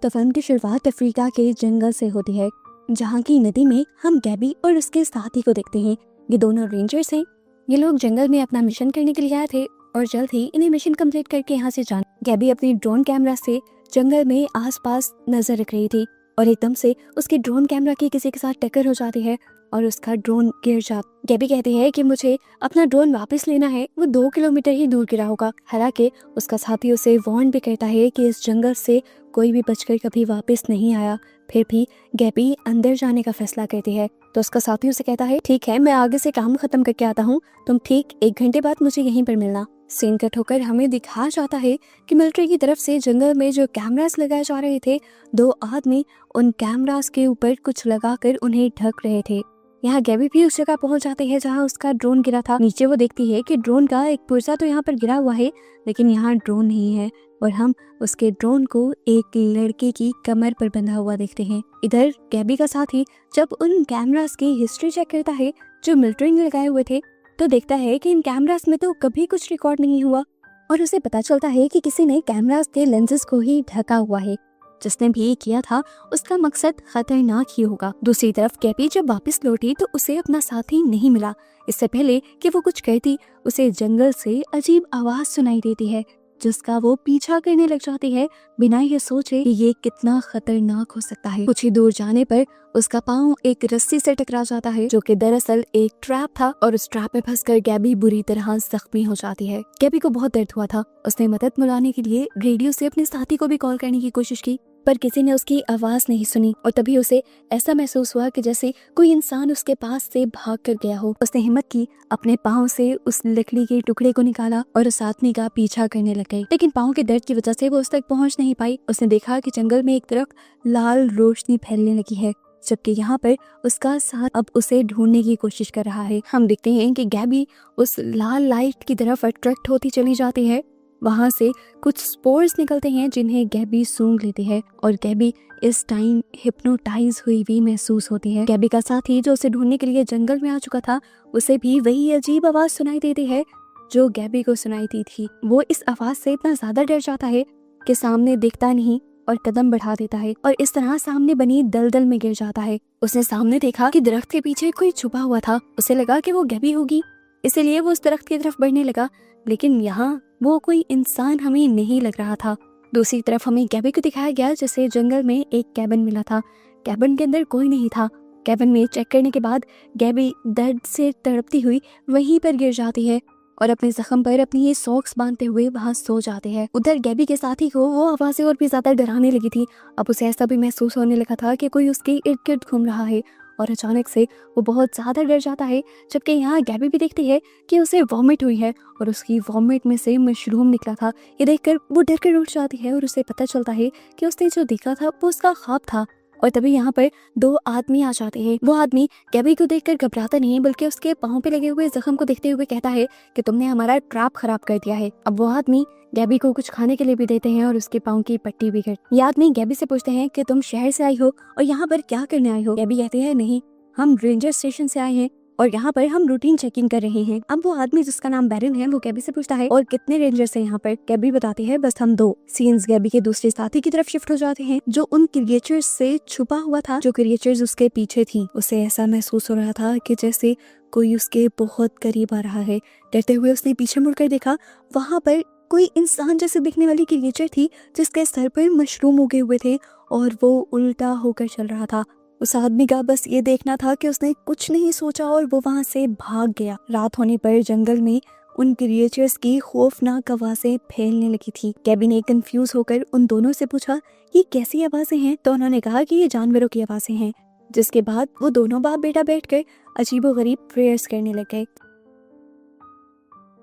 तो फिल्म की शुरुआत अफ्रीका के जंगल से होती है, जहाँ की नदी में हम गैबी और उसके साथी को देखते हैं। ये दोनों रेंजर्स हैं। ये लोग जंगल में अपना मिशन करने के लिए आए थे और जल्द ही इन्हें मिशन कंप्लीट करके यहाँ से जाना। गैबी अपनी ड्रोन कैमरा से जंगल में आसपास नजर रख रही थी और एकदम से उसके ड्रोन कैमरा की किसी के साथ टक्कर हो जाती है और उसका ड्रोन गिर जाता। गैबी कहती है कि मुझे अपना ड्रोन वापस लेना है। वो 2 किलोमीटर ही दूर गिरा होगा। हालांकि उसका साथी उसे वार्न भी करता है कि इस जंगल से कोई भी बचकर कभी वापस नहीं आया। फिर भी गैबी अंदर जाने का फैसला करती है तो उसका साथी उसे कहता है, ठीक है, मैं आगे से काम खत्म करके आता हूँ, तुम ठीक 1 घंटे बाद मुझे यहीं पर मिलना। सीन कट होकर हमें दिखाया जाता है कि मिलिट्री की तरफ से जंगल में जो कैमरास लगाए जा रहे थे, 2 आदमी उन कैमरास के ऊपर कुछ लगाकर उन्हें ढक रहे थे। यहाँ गैबी भी उस जगह पहुंच जाती है जहाँ उसका ड्रोन गिरा था। नीचे वो देखती है कि ड्रोन का एक पुर्जा तो यहाँ पर गिरा हुआ है, लेकिन यहाँ ड्रोन नहीं है और हम उसके ड्रोन को एक लड़के की कमर पर बंधा हुआ देखते हैं। इधर गैबी का साथी जब उन कैमरास की हिस्ट्री चेक करता है जो मिलिट्री ने लगाए हुए थे, तो देखता है कि इन कैमरास में तो कभी कुछ रिकॉर्ड नहीं हुआ और उसे पता चलता है कि किसी ने कैमरास के लेंसेज को ही ढका हुआ है। जिसने भी ये किया था उसका मकसद खतरनाक ही होगा। दूसरी तरफ गैबी जब वापस लौटी तो उसे अपना साथी नहीं मिला। इससे पहले कि वो कुछ कहती, उसे जंगल से अजीब आवाज सुनाई देती है जिसका वो पीछा करने लग जाती है बिना ये सोचे कि ये कितना खतरनाक हो सकता है। कुछ ही दूर जाने पर उसका पाँव एक रस्सी से टकरा जाता है जो कि दरअसल एक ट्रैप था और उस ट्रैप में फंसकर गैबी बुरी तरह जख्मी हो जाती है। गैबी को बहुत दर्द हुआ था। उसने मदद बुलाने के लिए रेडियो से अपने साथी को भी कॉल करने की कोशिश की, पर किसी ने उसकी आवाज नहीं सुनी और तभी उसे ऐसा महसूस हुआ कि जैसे कोई इंसान उसके पास से भाग कर गया हो। उसने हिम्मत की, अपने पाँव से उस लकड़ी के टुकड़े को निकाला और उस आदमी का पीछा करने लग गई, लेकिन पाँव के दर्द की वजह से वो उस तक पहुंच नहीं पाई। उसने देखा कि जंगल में एक तरफ लाल रोशनी फैलने लगी है, जबकि यहाँ पर उसका साथ अब उसे ढूंढने की कोशिश कर रहा है। हम देखते हैं कि गैबी उस लाल लाइट की तरफ अट्रैक्ट होती चली जाती है। वहाँ से कुछ स्पोर्स निकलते हैं जिन्हें गैबी सूंघ लेती है और गैबी इस टाइम हिप्नोटाइज हुई भी महसूस होती है। गैबी का साथी जो उसे ढूंढने के लिए जंगल में आ चुका था, उसे भी वही अजीब आवाज सुनाई देती है जो गैबी को सुनाई दी थी। वो इस आवाज से इतना ज्यादा डर जाता है कि सामने दिखता नहीं और कदम बढ़ा देता है और इस तरह सामने बनी दलदल में गिर जाता है। उसने सामने देखा कि दरख्त के पीछे कोई छुपा हुआ था। उसे लगा कि वो गैबी होगी, इसीलिए वो उस दरख्त की तरफ बढ़ने लगा, लेकिन यहाँ वो कोई इंसान हमें नहीं लग रहा था। दूसरी तरफ हमें गैबी को दिखाया गया जिसे जंगल में एक कैबिन मिला था। कैबिन के अंदर कोई नहीं था। कैबिन में चेक करने के बाद गैबी दर्द से तड़पती हुई वहीं पर गिर जाती है और अपने जख्म पर अपनी ये सॉक्स बांधते हुए वहां सो जाते हैं। उधर गैबी के साथी को वो आवाजें और भी ज्यादा डराने लगी थी। अब उसे ऐसा भी महसूस होने लगा था कि कोई उसके इर्द गिर्द घूम रहा है और अचानक से वो बहुत ज्यादा डर जाता है। जबकि यहाँ गैबी भी देखती है कि उसे वॉमिट हुई है और उसकी वॉमिट में से मशरूम निकला था। ये देखकर वो डर कर उठ जाती है और उसे पता चलता है कि उसने जो देखा था वो उसका ख्वाब था। और तभी यहाँ पर 2 आदमी आ जाते हैं। वो आदमी गैबी को देखकर घबराता नहीं है, बल्कि उसके पाँव पे लगे हुए जख्म को देखते हुए कहता है कि तुमने हमारा ट्रैप खराब कर दिया है। अब वो आदमी गैबी को कुछ खाने के लिए भी देते हैं और उसके पाँव की पट्टी भी कर। ये आदमी गैबी से पूछते हैं कि तुम शहर से आई हो और यहाँ पर क्या करने आई हो। गैबी कहती है, नहीं, हम रेंजर स्टेशन से आए हैं और यहाँ पर हम रूटीन चेकिंग कर रहे हैं। अब वो आदमी जिसका नाम बैरन है वो गैबी से पूछता है, और कितने रेंजर्स हैं यहाँ पर। गैबी बताती है, बस हम 2। सीन्स गैबी के दूसरे साथी की तरफ शिफ्ट हो जाते हैं जो उन क्रिएचर्स से छुपा हुआ था। जो क्रिएचर्स उसके पीछे थी, उसे ऐसा महसूस हो रहा था कि जैसे कोई उसके बहुत करीब आ रहा है। डरते हुए उसने पीछे मुड़कर देखा, वहाँ पर कोई इंसान जैसे दिखने वाली क्रिएचर थी जिसके सर पर मशरूम उगे हुए थे और वो उल्टा होकर चल रहा था। उस आदमी का बस ये देखना था कि उसने कुछ नहीं सोचा और वो वहां से भाग गया। रात होने पर जंगल में उन क्रिएचर्स की खौफनाक आवाजें फैलने लगी थी। गैबी ने कंफ्यूज होकर उन दोनों से पूछा, ये कैसी आवाजें हैं? तो उन्होंने कहा कि ये जानवरों की आवाजें हैं। जिसके बाद वो दोनों बाप बेटा बैठकर अजीबोगरीब प्रेयर्स करने लग गए।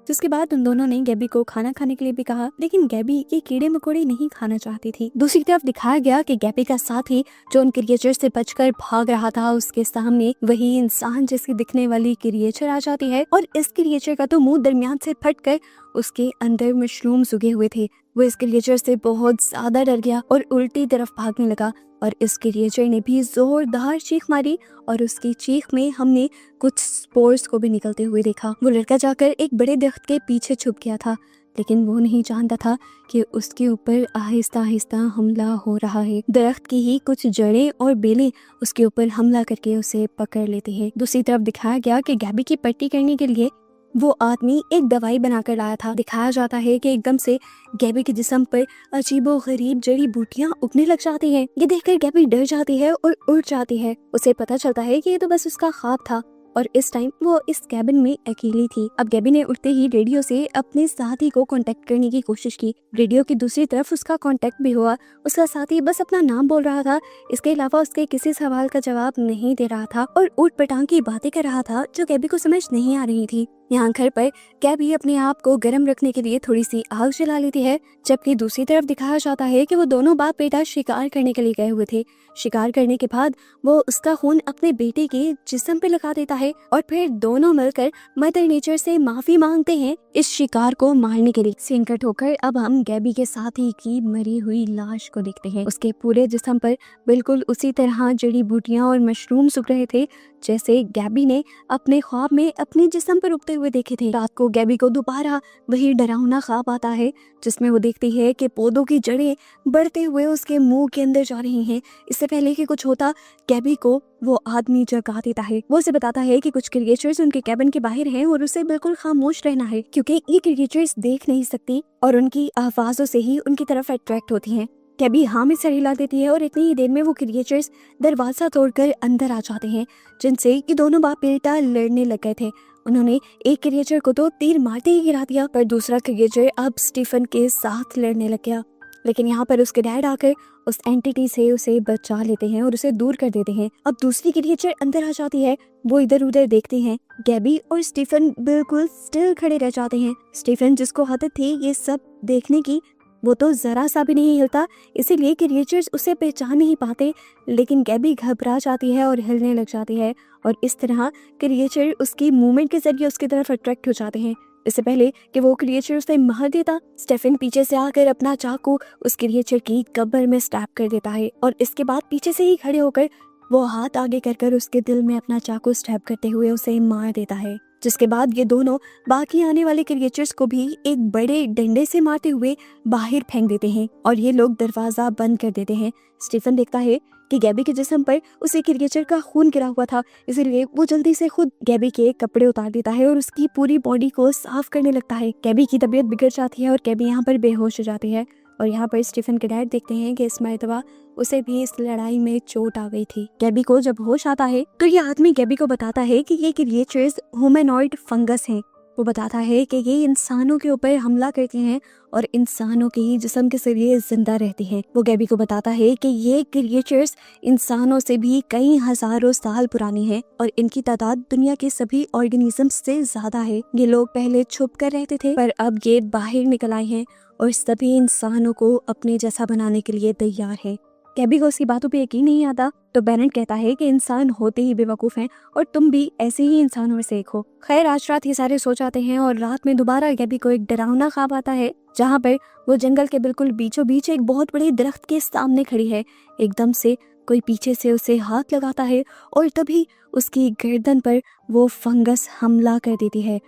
जिसके बाद उन दोनों ने गैबी को खाना खाने के लिए भी कहा, लेकिन गैबी ये कीड़े मकोड़े नहीं खाना चाहती थी। दूसरी तरफ दिखाया गया कि गैबी का साथी जो उन क्रिएचर से बचकर भाग रहा था, उसके सामने वही इंसान जैसी दिखने वाली क्रिएचर आ जाती है और इस क्रिएचर का तो मुंह दरमियान से फटकर उसके अंदर मशरूम्स उगे हुए थे। वो इस क्रिएचर से बहुत ज्यादा डर गया और उल्टी तरफ भागने लगा और इस क्रिएचर ने भी जोरदार चीख मारी और उसकी चीख में हमने कुछ स्पोर्स को भी निकलते हुए देखा। वो लड़का जाकर एक बड़े दरख्त के पीछे छुप गया था लेकिन वो नहीं जानता था कि उसके ऊपर आहिस्ता आहिस्ता हमला हो रहा है। दरख्त की ही कुछ जड़ें और बेलें उसके ऊपर हमला करके उसे पकड़ लेती है। दूसरी तरफ दिखाया गया कि गैबी की पट्टी करने के लिए वो आदमी एक दवाई बनाकर लाया था। दिखाया जाता है कि एकदम से गैबी के जिस्म पर अजीबो गरीब जड़ी बूटियां उगने लग जाती हैं। ये देखकर गैबी डर जाती है और उठ जाती है। उसे पता चलता है कि ये तो बस उसका ख्वाब था और इस टाइम वो इस कैबिन में अकेली थी। अब गैबी ने उठते ही रेडियो से अपने साथी को कांटेक्ट करने की कोशिश की। रेडियो की दूसरी तरफ उसका कांटेक्ट भी हुआ। उसका साथी बस अपना नाम बोल रहा था, इसके अलावा उसके किसी सवाल का जवाब नहीं दे रहा था और ऊट पटांग की बातें कर रहा था जो गैबी को समझ नहीं आ रही थी। यहाँ घर पर गैबी अपने आप को गर्म रखने के लिए थोड़ी सी आग जला लेती है, जबकि दूसरी तरफ दिखाया जाता है कि वो दोनों बाप बेटा शिकार करने के लिए गए हुए थे। शिकार करने के बाद वो उसका खून अपने बेटे के जिस्म पे लगा देता है और फिर दोनों मिलकर मदर नेचर से माफी मांगते हैं इस शिकार को मारने के लिए। सीन कट होकर अब हम गैबी के साथी की मरी हुई लाश को देखते हैं। उसके पूरे जिस्म पर बिल्कुल उसी तरह जड़ी बूटियां और मशरूम उग रहे थे जैसे गैबी ने अपने ख्वाब में अपने जिस्म पर उगते हुए देखे थे। रात को गैबी को दोबारा वही डरावना ख्वाब आता है जिसमें वो देखती है कि पौधों की जड़ें बढ़ते हुए उसके मुंह के अंदर जा रही हैं। इससे पहले कि कुछ होता, गैबी को वो आदमी जगा देता है। वो उसे बताता है कि कुछ क्रिएचर्स उनके कैबिन के बाहर हैं और उसे बिल्कुल खामोश रहना है क्योंकि ये क्रिएचर्स देख नहीं सकती और उनकी आवाजों से ही उनकी तरफ अट्रैक्ट होती हैं। गैबी हाँ में सर हिला देती है और इतनी ही देर में वो क्रिएचर्स दरवाजा तोड़कर अंदर आ जाते हैं जिनसे ये दोनों बाप बेटा लड़ने लग गए थे। उन्होंने एक क्रिएचर को तो तीर मारते ही गिरा दिया, पर दूसरा क्रिएचर अब स्टीफन के साथ लड़ने लग गया। लेकिन यहाँ पर उसके डैड आकर उस एंटिटी से उसे बचा लेते हैं और उसे दूर कर देते हैं। अब दूसरी क्रिएचर अंदर आ जाती है। वो इधर उधर देखते हैं। गैबी और स्टीफन बिल्कुल स्टिल खड़े रह जाते हैं। स्टीफन जिसको आदत थी ये सब देखने की, वो तो जरा सा भी नहीं हिलता, इसीलिए क्रिएचर्स उसे पहचान नहीं पाते। लेकिन गैबी घबरा जाती है और हिलने लग जाती है और इस तरह क्रिएचर उसकी मूवमेंट के जरिए उसकी तरफ अट्रैक्ट हो जाते हैं। इससे पहले कि वो क्रिएचर उसे मार देता, स्टेफन पीछे से आकर अपना चाकू उस क्रिएचर की कब्र में स्टैब कर देता है और इसके बाद पीछे से ही खड़े होकर वो हाथ आगे कर उसके दिल में अपना चाकू स्टैब करते हुए उसे मार देता है। जिसके बाद ये दोनों बाकी आने वाले क्रिएचर्स को भी एक बड़े डंडे से मारते हुए बाहर फेंक देते हैं और ये लोग दरवाजा बंद कर देते हैं। स्टीफन देखता है कि गैबी के जिस्म पर उसे क्रिएचर का खून गिरा हुआ था, इसलिए वो जल्दी से खुद गैबी के कपड़े उतार देता है और उसकी पूरी बॉडी को साफ करने लगता है। गैबी की तबीयत बिगड़ जाती है और गैबी यहाँ पर बेहोश हो जाती है और यहाँ पर स्टीफन के डैड देखते हैं कि इस मरतबा उसे भी इस लड़ाई में चोट आ गई थी। गैबी को जब होश आता है तो ये आदमी गैबी को बताता है कि ये क्रिएचर्स ह्यूमनॉइड फंगस हैं। वो बताता है कि ये इंसानों के ऊपर हमला करते हैं और इंसानों के ही जिस्म के जरिए जिंदा रहते हैं। वो गैबी को बताता है कि ये क्रिएचर्स इंसानों से भी कई हजारों साल पुरानी है और इनकी तादाद दुनिया के सभी ऑर्गेनिज्म से ज्यादा है। ये लोग पहले छुप कर रहते थे पर अब ये बाहर निकल आए हैं और सभी इंसानों को अपने जैसा बनाने के लिए तैयार है। गैबी को उसकी बातों पे यकीन नहीं आता तो बेनेट कहता है कि इंसान होते ही बेवकूफ हैं और तुम भी ऐसे ही इंसानों में से एक हो। खैर आज रात ये सारे सो जाते हैं और रात में दोबारा गैबी को एक डरावना ख्वाब आता है जहाँ पर वो जंगल के बिल्कुल बीचों बीच एक बहुत बड़े दरख्त के सामने खड़ी है। एकदम से कोई पीछे से उसे हाथ लगाता है और तभी उसकी गर्दन पर वो फंगस हमला कर देती है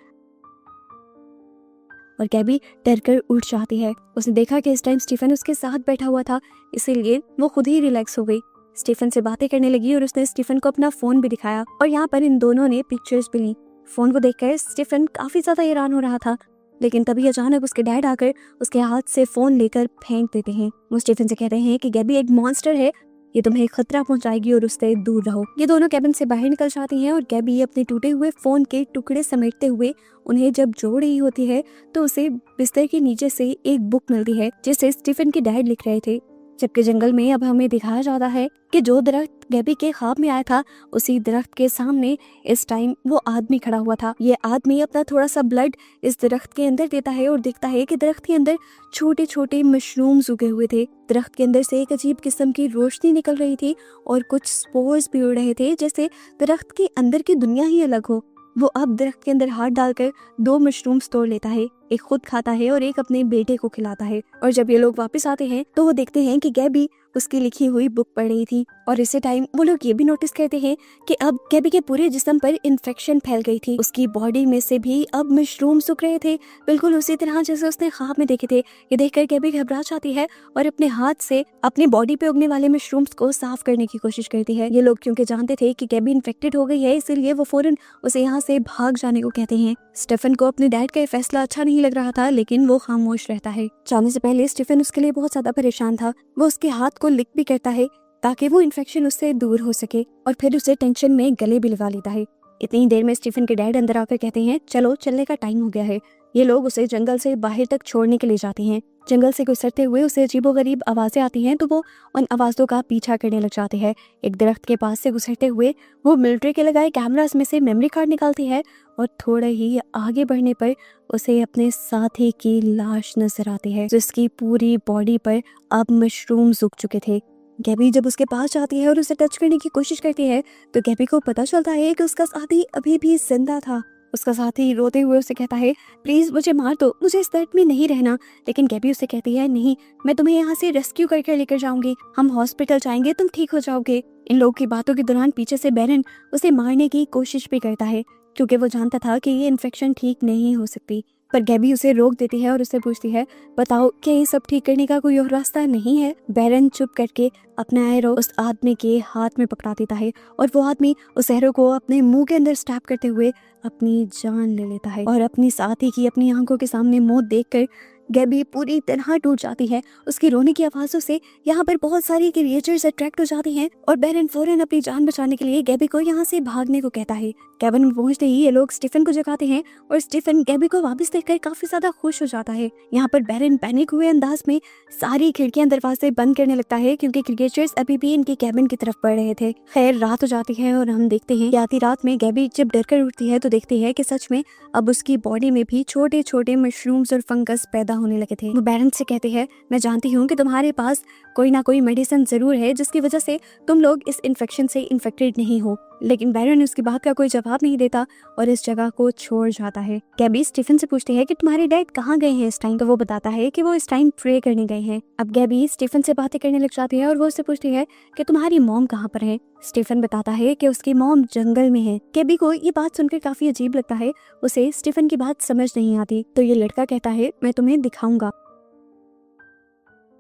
और गैबी डरकर उठ जाती है। उसने देखा कि इस टाइम स्टीफन उसके साथ बैठा हुआ था, इसीलिए वो खुद ही रिलैक्स हो गई। स्टीफन से बातें करने लगी और उसने स्टीफन को अपना फोन भी दिखाया और यहाँ पर इन दोनों ने पिक्चर्स भी ली। फोन को देखकर स्टीफन काफी ज्यादा हैरान हो रहा था, लेकिन तभी अचानक उसके डैड आकर उसके हाथ से फोन लेकर फेंक देते हैं। वो स्टीफन से कहते हैं कि गैबी एक मॉन्स्टर है, ये तुम्हें खतरा पहुंचाएगी और उससे दूर रहो। ये दोनों कैबिन से बाहर निकल जाती हैं और गैबी अपने टूटे हुए फोन के टुकड़े समेटते हुए उन्हें जब जोड़ रही होती है तो उसे बिस्तर के नीचे से एक बुक मिलती है जिसे स्टीफन के डैड लिख रहे थे। जबकि जंगल में अब हमें दिखाया जाता है कि जो दरख्त गैबी के ख्वाब में आया था उसी दरख्त के सामने इस टाइम वो आदमी खड़ा हुआ था। ये आदमी अपना थोड़ा सा ब्लड इस दरख्त के अंदर देता है और देखता है कि दरख्त के अंदर छोटे छोटे मशरूम्स उगे हुए थे। दरख्त के अंदर से एक अजीब किस्म की रोशनी निकल रही थी और कुछ स्पोर्स भी उड़ रहे थे, जैसे दरख्त के अंदर की दुनिया ही अलग हो। वो अब दरख्त के अंदर हाथ डालकर 2 मशरूम्स तोड़ लेता है, एक खुद खाता है और एक अपने बेटे को खिलाता है। और जब ये लोग वापस आते हैं तो वो देखते हैं कि गैबी उसकी लिखी हुई बुक पढ़ रही थी और इसी टाइम वो लोग ये भी नोटिस करते हैं कि अब गैबी के पूरे जिस्म पर इन्फेक्शन फैल गई थी। उसकी बॉडी में से भी अब मशरूम सूख रहे थे, बिल्कुल उसी तरह जैसे उसने ख्वाब में देखे थे। ये देखकर गैबी घबरा जाती है और अपने हाथ से अपनी बॉडी पे उगने वाले मशरूम्स को साफ करने की कोशिश करती है। ये लोग क्योंकि जानते थे कि गैबी इन्फेक्टेड हो गई है, इसीलिए वो फौरन उसे यहाँ से भाग जाने को कहते हैं। स्टीफन को अपने डैड का फैसला अच्छा नहीं लग रहा था, लेकिन वो खामोश रहता है। जाने से पहले स्टीफन उसके लिए बहुत ज्यादा परेशान था। वो उसके हाथ को लिक भी करता है ताकि वो इन्फेक्शन उससे दूर हो सके, और फिर उसे टेंशन में गले भी लगा लेता है। इतनी देर में स्टीफन के डैड अंदर आकर कहते हैं, चलो चलने का टाइम हो गया है। ये लोग उसे जंगल से बाहर तक छोड़ने के लिए जाते हैं। जंगल से गुजरते हुए उसे अजीबोगरीब आवाजें आती हैं, तो वो उन आवाज़ों का पीछा करने लग जाते हैं। एक दरख्त के पास से गुजरते हुए वो मिलिट्री के लगाए कैमरास में से मेमोरी कार्ड निकालती है, और थोड़ा ही आगे बढ़ने पर उसे अपने साथी की लाश नजर आती है, जिसकी पूरी बॉडी पर अब मशरूम उग चुके थे। गैबी जब उसके पास जाती है और उसे टच करने की कोशिश करती है, तो गैबी को पता चलता है कि उसका साथी अभी भी जिंदा था। उसका साथी रोते हुए उसे कहता है, प्लीज मुझे मार दो, मुझे इस दर्द में नहीं रहना। लेकिन गैबी उसे कहती है, नहीं, मैं तुम्हें यहाँ से रेस्क्यू करके लेकर जाऊंगी, हम हॉस्पिटल जाएंगे, तुम ठीक हो जाओगे। इन लोगों की बातों के दौरान पीछे से बैरन उसे मारने की कोशिश भी करता है, क्योंकि वो जानता था कि ये इन्फेक्शन ठीक नहीं हो सकती। पर गैबी उसे रोक देती है और उससे पूछती है, बताओ क्या ये सब ठीक करने का कोई और रास्ता नहीं है। बैरन चुप करके अपना एरो उस आदमी के हाथ में पकड़ा देता है, और वो आदमी उस एरो को अपने मुंह के अंदर स्टैब करते हुए अपनी जान ले लेता है। और अपनी साथी की अपनी आंखों के सामने मौत देखकर गैबी पूरी तरह टूट जाती है। उसकी रोने की आवाजों से यहाँ पर बहुत सारी क्रिएचर्स अट्रैक्ट हो जाती हैं, और बैरन फौरन अपनी जान बचाने के लिए गैबी को यहाँ से भागने को कहता है। केविन में पहुंचते ही ये लोग स्टीफन को जगाते हैं, और स्टीफन गैबी को वापस देखकर काफी ज्यादा खुश हो जाता है। यहाँ पर बैरन पैनिक हुए अंदाज में सारी खिड़कियां दरवाजे बंद करने लगता है, क्योंकि क्रिएचर्स अभी भी इनके कैबिन की तरफ बढ़ रहे थे। खैर रात हो जाती है और हम देखते हैं कि आधी रात में गैबी जब डर कर उठती है तो देखती है कि सच में अब उसकी बॉडी में भी छोटे छोटे मशरूम्स और फंगस पैदा होने लगे थे। वो बैरन से कहते हैं, मैं जानती हूँ कि तुम्हारे पास कोई ना कोई मेडिसिन जरूर है जिसकी वजह से तुम लोग इस इन्फेक्शन से इन्फेक्टेड नहीं हो। लेकिन बैरन उसकी बात का कोई जवाब नहीं देता और इस जगह को छोड़ जाता है। गैबी स्टीफन से पूछती है कि तुम्हारे डैड कहाँ गए हैं इस टाइम, तो वो बताता है कि वो इस टाइम प्रे करने गए हैं। अब गैबी स्टीफन से बातें करने लग जाती है और वो उससे पूछती है कि तुम्हारी मॉम कहाँ पर है। स्टीफन बताता है कि उसकी मॉम जंगल में है। गैबी को ये बात सुनकर काफी अजीब लगता है, उसे स्टीफन की बात समझ नहीं आती। तो ये लड़का कहता है, मैं तुम्हें दिखाऊंगा।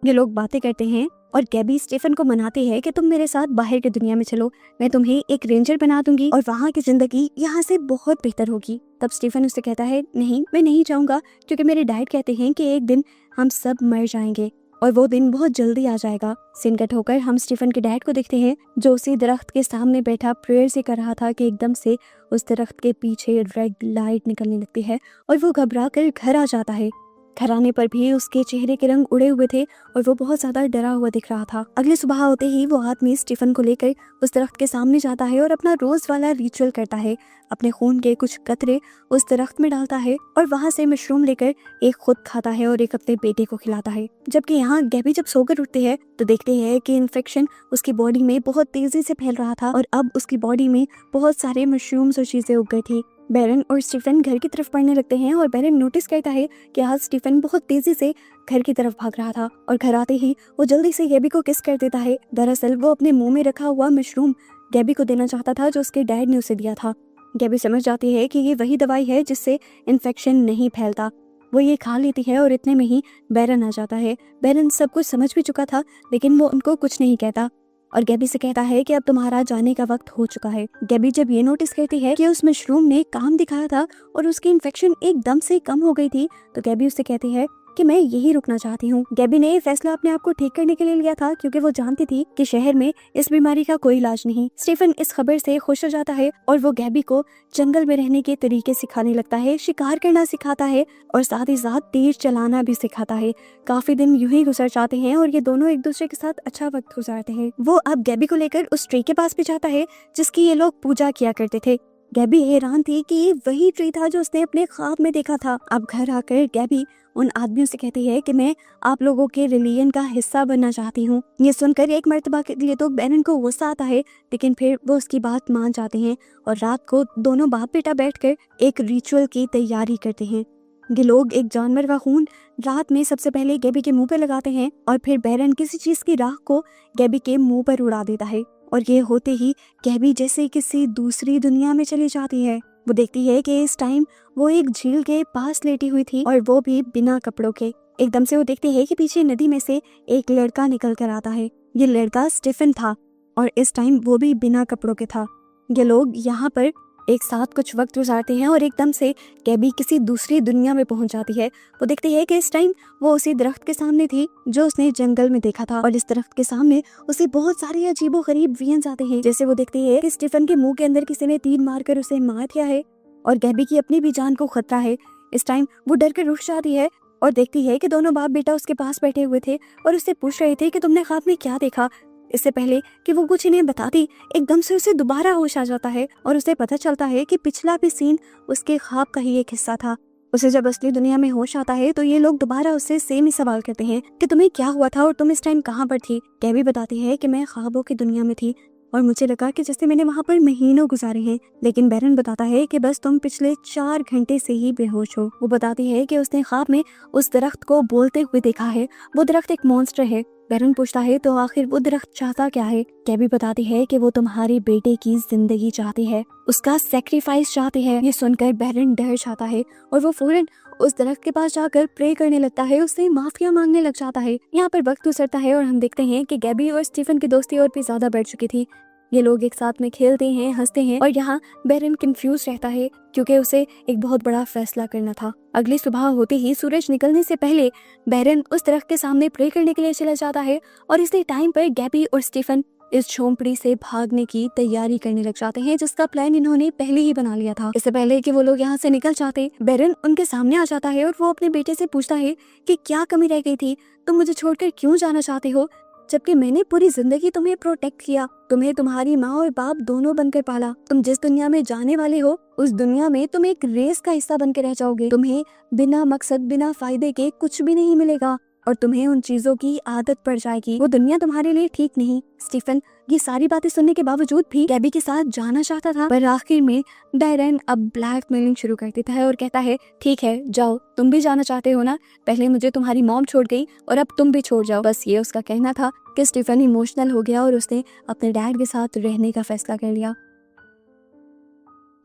ये लोग बातें करते हैं और गैबी स्टीफन को मनाती है कि तुम मेरे साथ बाहर की दुनिया में चलो, मैं तुम्हें एक रेंजर बना दूंगी और वहाँ की जिंदगी यहाँ से बहुत बेहतर होगी। तब स्टीफन उससे कहता है, नहीं, मैं नहीं जाऊंगा, क्योंकि मेरे डैड कहते हैं कि एक दिन हम सब मर जाएंगे और वो दिन बहुत जल्दी आ जाएगा। सीन कट होकर हम स्टीफन के डैड को देखते हैं, जो उसी दरख्त के सामने बैठा प्रेयर से कर रहा था कि एकदम से उस दरख्त के पीछे रेड लाइट निकलने लगती है और वो घबरा कर घर आ जाता है। घर आने पर भी उसके चेहरे के रंग उड़े हुए थे और वो बहुत ज्यादा डरा हुआ दिख रहा था। अगले सुबह होते ही वो आदमी स्टीफन को लेकर उस दरख्त के सामने जाता है और अपना रोज वाला रिचुअल करता है। अपने खून के कुछ कतरे उस दरख्त में डालता है और वहां से मशरूम लेकर एक खुद खाता है और एक अपने बेटे को खिलाता है। जबकि यहाँ गैबी जब सोकर उठती है तो देखते हैं कि इन्फेक्शन उसकी बॉडी में बहुत तेजी से फैल रहा था और अब उसकी बॉडी में बहुत सारे मशरूम्स और चीजें उग गई थी। बैरन और स्टीफन घर की तरफ बढ़ने लगते हैं और बैरन नोटिस करता है कि आज स्टीफन बहुत तेजी से घर की तरफ भाग रहा था और घर आते ही वो जल्दी से गैबी को किस कर देता है। दरअसल वो अपने मुंह में रखा हुआ मशरूम गैबी को देना चाहता था जो उसके डैड ने उसे दिया था। गैबी समझ जाती है कि ये वही दवाई है जिससे इन्फेक्शन नहीं फैलता। वो ये खा लेती है और इतने में ही बैरन आ जाता है। बैरन सब कुछ समझ भी चुका था, लेकिन वो उनको कुछ नहीं कहता और गैबी से कहता है कि अब तुम्हारा जाने का वक्त हो चुका है। गैबी जब ये नोटिस करती है कि उस मशरूम ने काम दिखाया था और उसकी इन्फेक्शन एकदम से कम हो गई थी, तो गैबी उससे कहती है कि मैं यही रुकना चाहती हूँ। गैबी ने ये फैसला अपने आप को ठीक करने के लिए लिया था, क्योंकि वो जानती थी कि शहर में इस बीमारी का कोई इलाज नहीं। स्टीफन इस खबर से खुश हो जाता है और वो गैबी को जंगल में रहने के तरीके सिखाने लगता है, शिकार करना सिखाता है और साथ ही साथ तीर चलाना भी सिखाता है। काफी दिन यूं ही गुजर जाते हैं और ये दोनों एक दूसरे के साथ अच्छा वक्त गुजारते हैं। वो अब गैबी को लेकर उस ट्री के पास भी जाता है जिसकी ये लोग पूजा किया करते थे। गैबी हैरान थी कि ये वही ट्री था जो उसने अपने ख्वाब में देखा था। अब घर आकर गैबी उन आदमियों से कहती है कि मैं आप लोगों के रिलीजन का हिस्सा बनना चाहती हूँ। ये सुनकर एक मर्तबा के लिए तो बैरन को गुस्सा आता है, लेकिन फिर वो उसकी बात मान जाते हैं और रात को दोनों बाप बेटा बैठकर एक रिचुअल की तैयारी करते हैं। ये लोग एक जानवर का खून रात में सबसे पहले गैबी के मुंह पर लगाते हैं और फिर बैरन किसी चीज की राख को गैबी के मुंह पर उड़ा देता है। और ये होते ही गैबी जैसे किसी दूसरी दुनिया में चली जाती है। वो देखती है कि इस टाइम वो एक झील के पास लेटी हुई थी और वो भी बिना कपड़ों के। एकदम से वो देखती है कि पीछे नदी में से एक लड़का निकल कर आता है। ये लड़का स्टीफन था और इस टाइम वो भी बिना कपड़ों के था। ये लोग यहाँ पर एक साथ कुछ वक्त गुजारते हैं और एकदम से गैबी किसी दूसरी दुनिया में पहुंच जाती है। वो देखती है कि इस टाइम वो उसी दरख्त के सामने थी जो उसने जंगल में देखा था और इस दरख्त के सामने उसे बहुत सारे अजीबोगरीब विजन्स आते हैं। जैसे वो देखती है कि स्टीफन के मुंह के अंदर किसी ने तीर मारकर उसे मार दिया है और गैबी की अपनी भी जान को खतरा है। इस टाइम वो डर कर रुक जाती है और देखती है कि दोनों बाप बेटा उसके पास बैठे हुए थे और उससे पूछ रहे थे कि तुमने ख्वाब में क्या देखा। इससे पहले कि वो कुछ इन्हें बताती, एकदम से उसे दोबारा होश आ जाता है और उसे पता चलता है कि पिछला भी सीन उसके ख्वाब का ही एक हिस्सा था। उसे जब असली दुनिया में होश आता है तो ये लोग दोबारा उससे सेम ही सवाल करते हैं कि तुम्हें क्या हुआ था और तुम इस टाइम कहाँ पर थी। गैबी बताती है कि मैं ख्वाबों की दुनिया में थी और मुझे लगा कि जैसे मैंने वहाँ पर महीनों गुजारे हैं, लेकिन बैरन बताता है कि बस तुम पिछले 4 घंटे से ही बेहोश हो। वो बताती है कि उसने ख्वाब में उस दरख्त को बोलते हुए देखा है। वो दरख्त एक मॉन्स्टर है। बैरन पूछता है तो आखिर वो दरख्त चाहता क्या है। गैबी बताती है कि वो तुम्हारे बेटे की जिंदगी चाहती है, उसका सैक्रिफाइस चाहती है। ये सुनकर बैरन डर जाता है और वो फौरन उस दरख्त के पास जाकर प्रे करने लगता है, उससे माफिया मांगने लग जाता है। यहाँ पर वक्त गुजरता है और हम देखते हैं कि गैबी और स्टीफन की दोस्ती और भी ज्यादा बढ़ चुकी थी। ये लोग एक साथ में खेलते हैं, हंसते हैं और यहाँ बैरन कंफ्यूज रहता है क्योंकि उसे एक बहुत बड़ा फैसला करना था। अगली सुबह होते ही सूरज निकलने से पहले बैरन उस दरख्त के सामने प्रे करने के लिए चला जाता है और इसी टाइम पर गैबी और स्टीफन इस झोंपड़ी से भागने की तैयारी करने लग जाते हैं, जिसका प्लान इन्होंने पहले ही बना लिया था। इससे पहले कि वो लोग यहाँ से निकल जाते, बैरन उनके सामने आ जाता है और वो अपने बेटे से पूछता है कि क्या कमी रह गई थी, तुम मुझे छोड़कर क्यों जाना चाहते हो, जबकि मैंने पूरी जिंदगी तुम्हें प्रोटेक्ट किया, तुम्हें तुम्हारी माँ और बाप दोनों बनकर पाला। तुम जिस दुनिया में जाने वाले हो उस दुनिया में तुम एक रेस का हिस्सा बनकर रह जाओगे। तुम्हें बिना मकसद, बिना फायदे के कुछ भी नहीं मिलेगा और तुम्हें उन चीजों की आदत पड़ जाएगी। वो दुनिया तुम्हारे लिए ठीक नहीं। स्टीफन ये सारी बातें सुनने के बावजूद भी गैबी के साथ जाना चाहता था, पर आखिर में बैरन अब ब्लैकमेलिंग शुरू कर देता है और कहता है ठीक है जाओ, तुम भी जाना चाहते हो ना, पहले मुझे तुम्हारी मॉम छोड़ गई और अब तुम भी छोड़ जाओ। बस ये उसका कहना था कि स्टीफन इमोशनल हो गया और उसने अपने डैड के साथ रहने का फैसला कर लिया।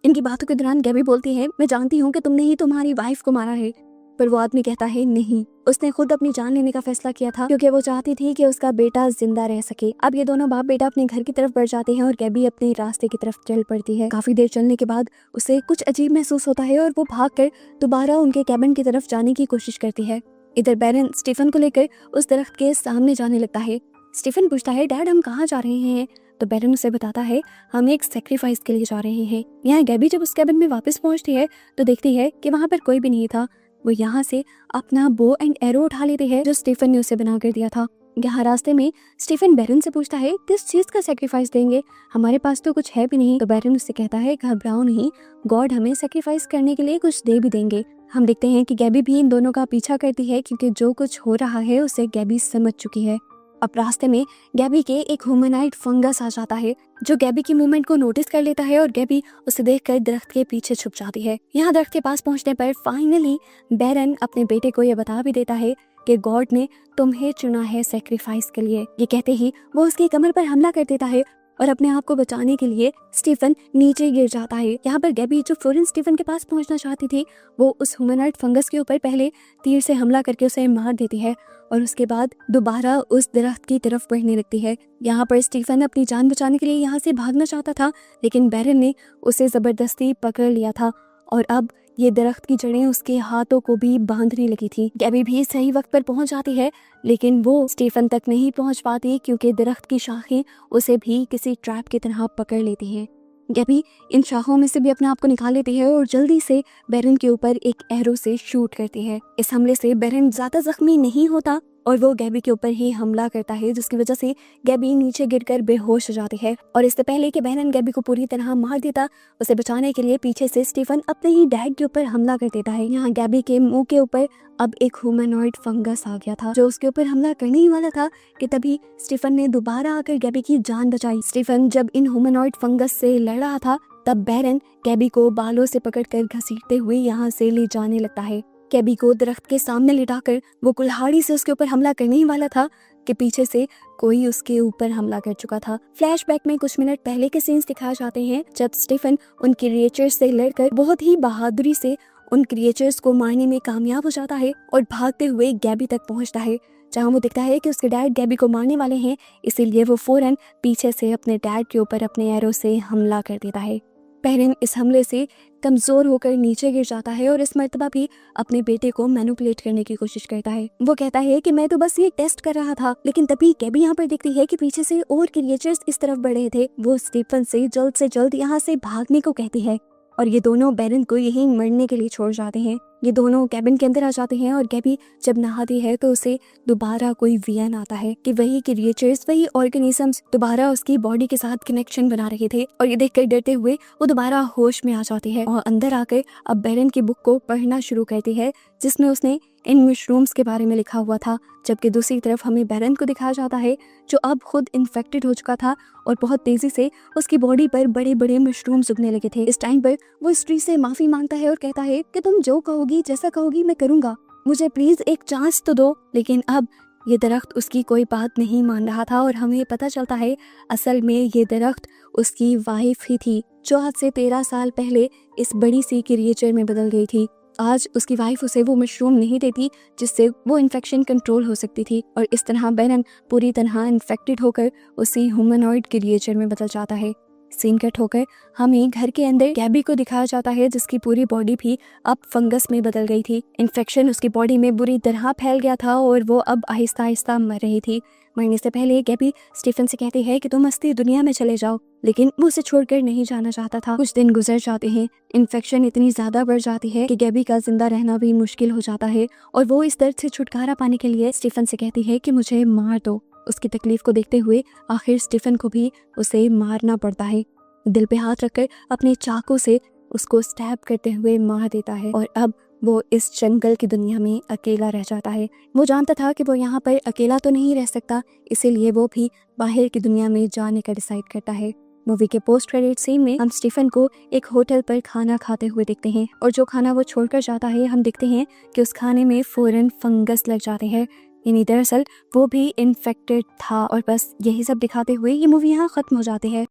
इनकी बातों के दौरान गैबी बोलती है मैं जानती हूँ कि तुमने ही तुम्हारी वाइफ को मारा है, पर वो आदमी कहता है नहीं, उसने खुद अपनी जान लेने का फैसला किया था क्योंकि वो चाहती थी कि उसका बेटा जिंदा रह सके। अब ये दोनों बाप बेटा अपने घर की तरफ बढ़ जाते हैं और गैबी अपने रास्ते की तरफ चल पड़ती है। काफी देर चलने के बाद उसे कुछ अजीब महसूस होता है और वो भागकर दोबारा उनके कैबिन की तरफ जाने की कोशिश करती है। इधर बैरन स्टीफन को लेकर उस दरख्त के सामने जाने लगता है। स्टीफन पूछता है डैड हम कहाँ जा रहे हैं, तो बैरन उसे बताता है हम एक सेक्रीफाइस के लिए जा रहे हैं। यहाँ गैबी जब उस कैबिन में वापस पहुंचती है तो देखती है कि वहाँ पर कोई भी नहीं था। वो यहाँ से अपना बो एंड एरो उठा लेती है जो स्टीफन ने उसे बना कर दिया था। यहाँ रास्ते में स्टीफन बैरन से पूछता है किस चीज का सेक्रीफाइस देंगे, हमारे पास तो कुछ है भी नहीं। तो बैरन उससे कहता है घबराओ नहीं, गॉड हमें सेक्रीफाइस करने के लिए कुछ दे भी देंगे। हम देखते हैं कि गैबी भी इन दोनों का पीछा करती है क्योंकि जो कुछ हो रहा है उसे गैबी समझ चुकी है। अब रास्ते में गैबी के एक ह्यूमनॉइड फंगस आ जाता है जो गैबी की मूवमेंट को नोटिस कर लेता है और गैबी उसे देखकर दरख्त के पीछे छुप जाती है। यहाँ दरख्त के पास पहुँचने पर फाइनली बैरन अपने बेटे को यह बता भी देता है कि गॉड ने तुम्हें चुना है सेक्रीफाइस के लिए। ये कहते ही वो उसकी कमर पर हमला कर देता है और अपने आप को बचाने के लिए स्टीफन नीचे गिर जाता है। यहाँ पर गैबी जो फौरन स्टीफन के पास पहुंचना चाहती थी वो उस ह्यूमनॉइड फंगस के ऊपर पहले तीर से हमला करके उसे मार देती है और उसके बाद दोबारा उस दरख्त की तरफ बढ़ने लगती है। यहाँ पर स्टीफन अपनी जान बचाने के लिए यहाँ से भागना चाहता था, लेकिन बैरन ने उसे जबरदस्ती पकड़ लिया था और अब ये दरख्त की जड़ें उसके हाथों को भी बांधने लगी थी। गैबी भी सही वक्त पर पहुंच जाती है, लेकिन वो स्टीफन तक नहीं पहुंच पाती क्योंकि दरख्त की शाखें उसे भी किसी ट्रैप की तरह पकड़ लेती हैं। गैबी इन शाखों में से भी अपने आप को निकाल लेती है और जल्दी से बैरन के ऊपर एक एरो से शूट करती है। इस हमले से बैरन ज्यादा जख्मी नहीं होता और वो गैबी के ऊपर ही हमला करता है, जिसकी वजह से गैबी नीचे गिरकर बेहोश हो जाती है। और इससे पहले कि बैरन गैबी को पूरी तरह मार देता, उसे बचाने के लिए पीछे से स्टीफन अपने ही डैड के ऊपर हमला कर देता है। यहाँ गैबी के मुंह के ऊपर अब एक ह्यूमनॉइड फंगस आ गया था जो उसके ऊपर हमला करने ही वाला था कि तभी स्टीफन ने दोबारा आकर गैबी की जान बचाई। स्टीफन जब इन ह्यूमनॉइड फंगस से लड़ रहा था तब बैरन गैबी को बालों से पकड़कर घसीटते हुए यहाँ से ले जाने लगता है। गैबी को दरख्त के सामने लिटाकर वो कुल्हाड़ी से उसके ऊपर हमला करने ही वाला था कि पीछे से कोई उसके ऊपर हमला कर चुका था। फ्लैशबैक में कुछ मिनट पहले के सीन्स दिखाए जाते हैं जब स्टीफन उन क्रिएचर्स से लड़कर बहुत ही बहादुरी से उन क्रिएचर्स को मारने में कामयाब हो जाता है और भागते हुए गैबी तक पहुंचता है, जहां वो दिखता है कि उसके डैड गैबी को मारने वाले हैं। इसीलिए वो फौरन पीछे से अपने डैड के ऊपर अपने एरो से हमला कर देता है। बेरेन इस हमले से कमज़ोर होकर नीचे गिर जाता है और इस मर्तबा भी अपने बेटे को मैनिपुलेट करने की कोशिश करता है। वो कहता है कि मैं तो बस ये टेस्ट कर रहा था, लेकिन तभी गैबी यहाँ पर दिखती है कि पीछे से और क्रिएचर्स इस तरफ बढ़ रहे थे। वो स्टीफन से जल्द यहाँ से भागने को कहती है और ये दोनों बेरेन को यहीं मरने के लिए छोड़ जाते हैं। ये दोनों कैबिन के अंदर आ जाते हैं और गैबी जब नहाती है तो उसे दोबारा कोई विजन आता है कि वही क्रिएचर्स, वही ऑर्गेनिजम्स दोबारा उसकी बॉडी के साथ कनेक्शन बना रहे थे। और ये देखकर डरते हुए वो दोबारा होश में आ जाती है और अंदर आकर अब बेरेन की बुक को पढ़ना शुरू करती है जिसमें उसने इन मशरूम्स के बारे में लिखा हुआ था। जबकि दूसरी तरफ हमें बेरेन को दिखाया जाता है जो अब खुद इन्फेक्टेड हो चुका था और बहुत तेजी से उसकी बॉडी पर बड़े बड़े मशरूम्स उगने लगे थे। इस टाइम पर वो स्त्री से माफी मांगता है और कहता है कि तुम जो कहोगी, जैसा कहोगी मैं करूंगा, मुझे प्लीज एक चांस तो दो। लेकिन अब ये दरख्त उसकी कोई बात नहीं मान रहा था और हमें पता चलता है असल में ये दरख्त उसकी वाइफ ही थी जो आज से 13 साल पहले इस बड़ी सी क्रिएचर में बदल गई थी। आज उसकी वाइफ उसे वो मशरूम नहीं देती जिससे वो इन्फेक्शन कंट्रोल हो सकती थी और इस तरह बेरेन पूरी तरह इन्फेक्टेड होकर उसी ह्यूमनॉइड क्रिएचर में बदल जाता है। सीन कट होकर हमें घर के अंदर गैबी को दिखाया जाता है जिसकी पूरी बॉडी भी अब फंगस में बदल गई थी। इन्फेक्शन उसकी बॉडी में बुरी तरह फैल गया था और वो अब आहिस्ता आहिस्ता मर रही थी। मरने से पहले गैबी स्टीफन से कहती है कि तुम हंसती दुनिया में चले जाओ, लेकिन वो उसे छोड़कर नहीं जाना चाहता था। कुछ दिन गुजर जाते हैं, इन्फेक्शन इतनी ज्यादा बढ़ जाती है कि गैबी का जिंदा रहना भी मुश्किल हो जाता है और वो इस दर्द से छुटकारा पाने के लिए स्टीफन से कहती है कि मुझे मार दो। उसकी तकलीफ को देखते हुए आखिर स्टीफन को भी उसे मारना पड़ता है। दिल पे हाथ रखकर अपने चाकू से उसको स्टैब करते हुए मार देता है और अब वो इस जंगल की दुनिया में अकेला रह जाता है। वो जानता था कि वो यहाँ पर अकेला तो नहीं रह सकता, इसीलिए वो भी बाहर की दुनिया में जाने का डिसाइड करता है। मूवी के पोस्ट क्रेडिट सीन में हम स्टीफन को एक होटल पर खाना खाते हुए देखते हैं और जो खाना वो छोड़कर जाता है हम देखते हैं कि उस खाने में फौरन फंगस लग जाते हैं। यानी दरअसल वो भी इन्फेक्टेड था और बस यही सब दिखाते हुए ये मूवी यहाँ खत्म हो जाती है।